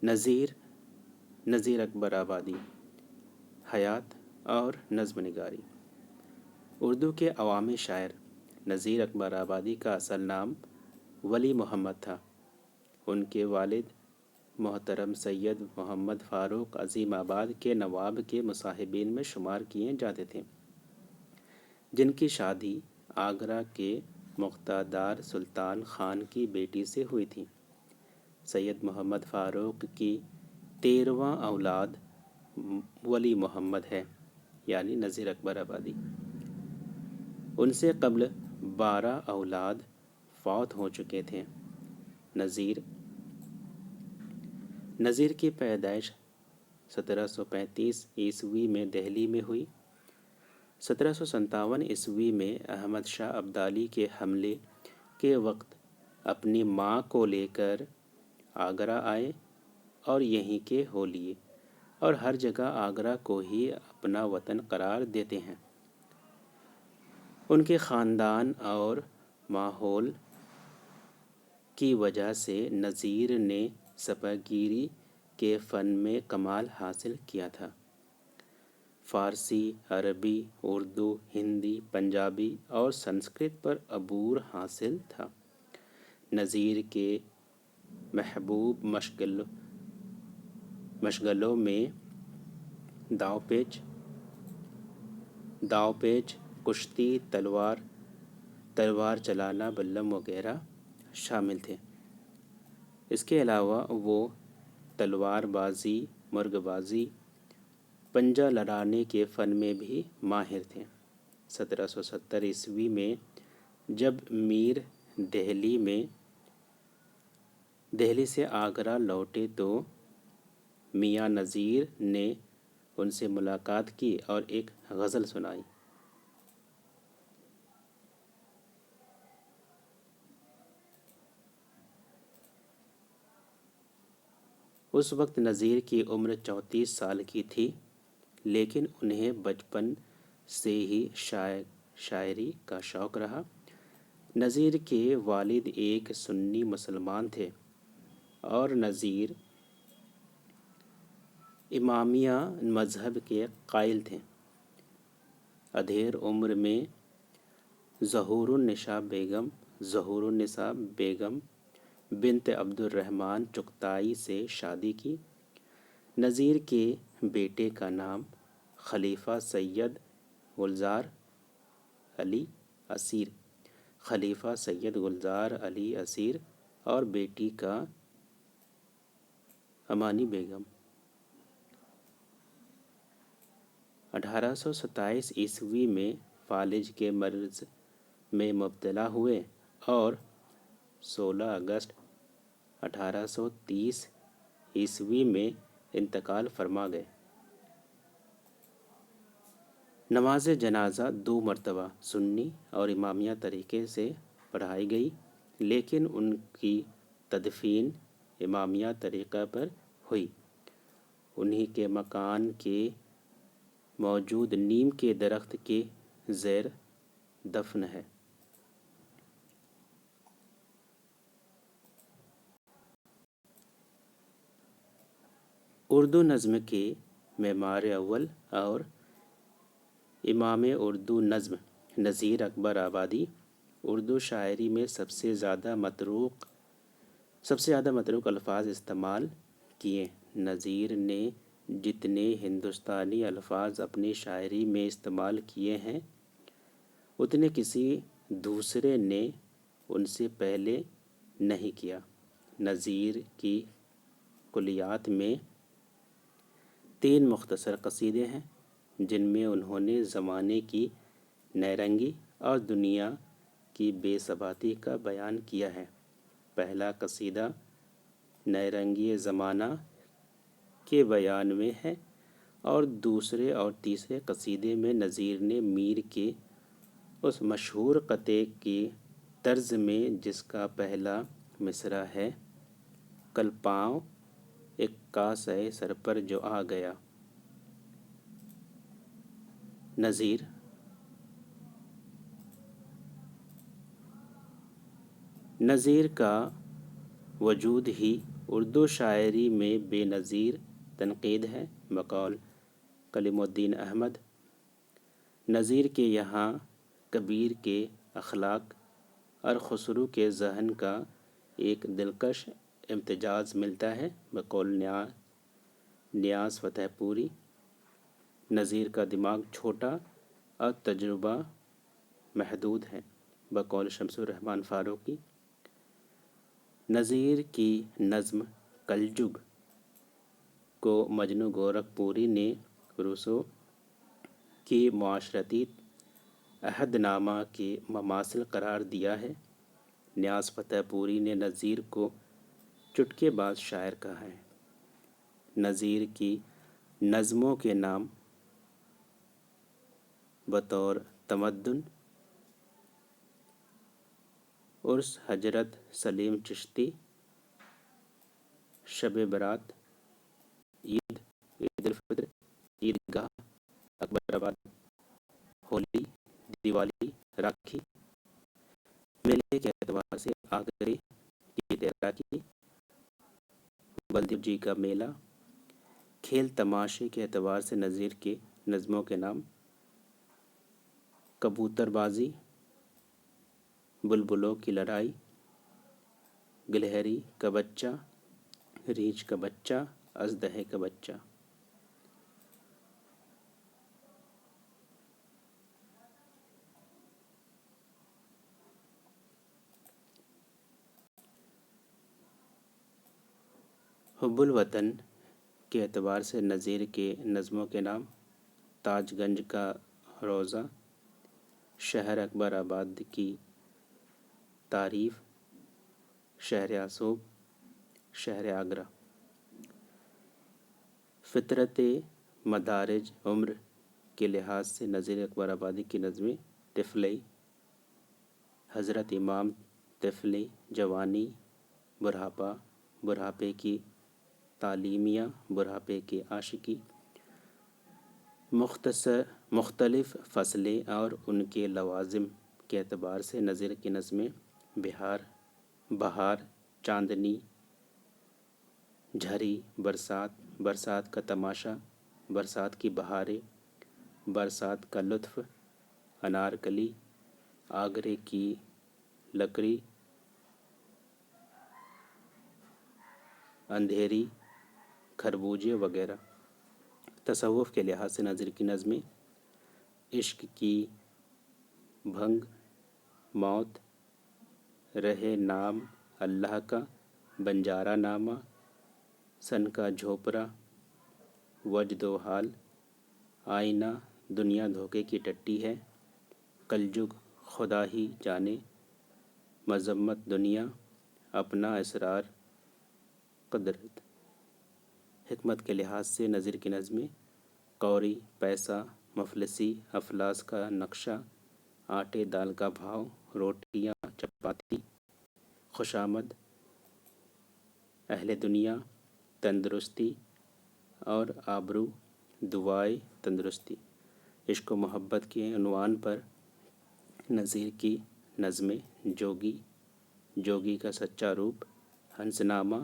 نذیر اکبر آبادی، حیات اور نظم نگاری۔ اردو کے عوامی شاعر نذیر اکبر آبادی کا اصل نام ولی محمد تھا۔ ان کے والد محترم سید محمد فاروق عظیم آباد کے نواب کے مصاحبین میں شمار کیے جاتے تھے، جن کی شادی آگرہ کے مقتدار سلطان خان کی بیٹی سے ہوئی تھی۔ سید محمد فاروق کی 13واں اولاد ولی محمد ہے، یعنی نذیر اکبر آبادی۔ ان سے قبل 12 اولاد فوت ہو چکے تھے۔ نذیر کی پیدائش 1735 عیسوی میں دہلی میں ہوئی۔ 1757 عیسوی میں احمد شاہ ابدالی کے حملے کے وقت اپنی ماں کو لے کر آگرہ آئے اور یہیں کے ہو لیے، اور ہر جگہ آگرہ کو ہی اپنا وطن قرار دیتے ہیں۔ ان کے خاندان اور ماحول کی وجہ سے نذیر نے سپہ گیری کے فن میں کمال حاصل کیا تھا۔ فارسی، عربی، اردو، ہندی، پنجابی اور سنسکرت پر عبور حاصل تھا۔ نذیر کے محبوب مشغلوں میں داؤ پیچ، کشتی، تلوار چلانا، بلم وغیرہ شامل تھے۔ اس کے علاوہ وہ تلوار بازی، مرگ بازی، پنجہ لڑانے کے فن میں بھی ماہر تھے۔ 1770 عیسوی میں جب میر دہلی سے آگرہ لوٹے تو میاں نذیر نے ان سے ملاقات کی اور ایک غزل سنائی۔ اس وقت نذیر کی عمر 34 سال کی تھی، لیکن انہیں بچپن سے ہی شاعری کا شوق رہا۔ نذیر کے والد ایک سنی مسلمان تھے اور نذیر امامیہ مذہب کے قائل تھے۔ ادھیر عمر میں ظہور النساء بیگم بنت عبد الرحمن چغتائی سے شادی کی۔ نذیر کے بیٹے کا نام خلیفہ سید گلزار علی اسیر اور بیٹی کا امانی بیگم۔ 1827 عیسوی میں فالج کے مرض میں مبتلا ہوئے اور 16 اگست 1830 عیسوی میں انتقال فرما گئے۔ نماز جنازہ 2 مرتبہ سنی اور امامیہ طریقے سے پڑھائی گئی، لیکن ان کی تدفین امامیہ طریقہ پر ہوئی۔ انہی کے مکان کے موجود نیم کے درخت کے زیر دفن ہے۔ اردو نظم کے معمار اول اور امام اردو نظم نذیر اکبر آبادی اردو شاعری میں سب سے زیادہ متروک الفاظ استعمال کیے۔ نذیر نے جتنے ہندوستانی الفاظ اپنی شاعری میں استعمال کیے ہیں، اتنے کسی دوسرے نے ان سے پہلے نہیں کیا۔ نذیر کی کلیات میں 3 مختصر قصیدے ہیں، جن میں انہوں نے زمانے کی نیرنگی اور دنیا کی بے ثباتی کا بیان کیا ہے۔ پہلا قصیدہ نیرنگی زمانہ کے بیان میں ہے، اور دوسرے اور تیسرے قصیدے میں نذیر نے میر کے اس مشہور قطعے کی طرز میں، جس کا پہلا مصرع ہے: کل پاؤں ایک کاسہ سر پر جو آ گیا۔ نذیر کا وجود ہی اردو شاعری میں بے نظیر تنقید ہے، بقول کلیم الدین احمد۔ نظیر کے یہاں کبیر کے اخلاق اور خسرو کے ذہن کا ایک دلکش امتزاج ملتا ہے، بقول نیاز فتح پوری۔ نظیر کا دماغ چھوٹا اور تجربہ محدود ہے، بقول شمس الرحمن فاروقی۔ نظیر کی نظم کلجگ کو مجنو گورکھ پوری نے روسو کی معاشرتی عہد نامہ کے مماثل قرار دیا ہے۔ نیاز فتح پوری نے نظیر کو چٹکے باز شاعر کہا ہے۔ نظیر کی نظموں کے نام بطور تمدن، عرس حضرت سلیم چشتی، شب برات، عید الفطر، عید گاہ، اکبر آباد، ہولی، دیوالی، راکھی، میلے کے اعتبار سے آگرے کی تیراکی، بلدیو جی کا میلہ، کھیل تماشے کے اعتبار سے نظیر کے نظموں کے نام کبوتر بازی، بلبلوں کی لڑائی، گلہری کا بچہ، ریچھ کا بچہ، اژدہے کا بچہ۔ حب الوطن کے اعتبار سے نظیر کے نظموں کے نام تاج گنج کا روضہ، شہر اکبر آباد کی تعریف، شہر آسوب، شہر آگرہ۔ فطرت مدارج عمر کے لحاظ سے نظیر اکبر آبادی کی نظمیں طفلی، حضرت امام، طفلی، جوانی، بڑھاپا، بڑھاپے کی تعلیمیہ، بڑھاپے کی عاشقی، مختلف فصلیں اور ان کے لوازم کے اعتبار سے نظیر کی نظمیں بہار، چاندنی، جھری، برسات، برسات کا تماشا، برسات کی بہاریں، برسات کا لطف، انارکلی، آگرے کی لکڑی، اندھیری، خربوزے وغیرہ۔ تصوف کے لحاظ سے نظیر کی نظمیں عشق کی بھنگ، موت، رہے نام اللہ کا، بنجارہ نامہ، سن کا جھوپڑا، وجد و حال، آئینہ، دنیا دھوکے کی ٹٹی ہے، کلجگ، خدا ہی جانے، مذمت دنیا، اپنا اسرار قدرت۔ حکمت کے لحاظ سے نظیر کی نظمیں قوری، پیسہ، مفلسی، افلاس کا نقشہ، آٹے دال کا بھاؤ، روٹیاں چپاتی، خوشامد، اہل دنیا، تندرستی اور آبرو، دعائے تندرستی۔ عشق و محبت کے عنوان پر نظیر کی نظمیں جوگی کا سچا روپ، ہنس نامہ،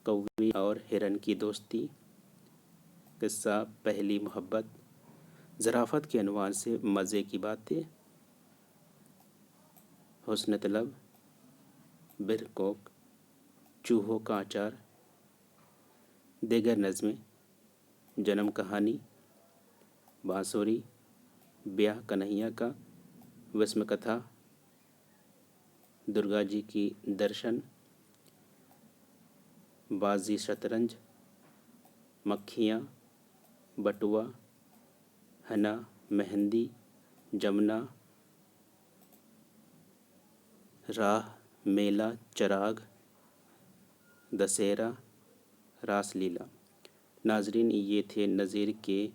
کوی اور ہرن کی دوستی، قصہ پہلی محبت، ظرافت کے عنوان سے مزے کی باتیں، حسن طلب، برکوک، چوہوں کا اچار۔ دیگر نظمیں جنم کہانی، بانسری، بیاہ کنہیا کا، وسم کتھا، درگا جی کی درشن، بازی شطرنج، مکھیاں، بٹوا، حنا، مہندی، جمنا، راہ، میلہ، چراغ، دسہرہ، راس لیلا۔ ناظرین، یہ تھے نظیر کے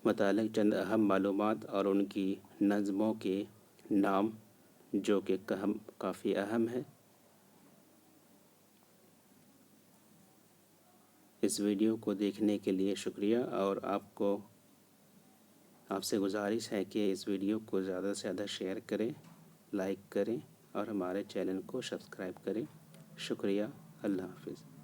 متعلق چند اہم معلومات اور ان کی نظموں کے نام جو کہ کافی اہم ہیں۔ اس ویڈیو کو دیکھنے کے لیے شکریہ، اور آپ سے گزارش ہے کہ اس ویڈیو کو زیادہ سے زیادہ شیئر کریں، لائک کریں اور ہمارے چینل کو سبسکرائب کریں۔ شکریہ، اللہ حافظ.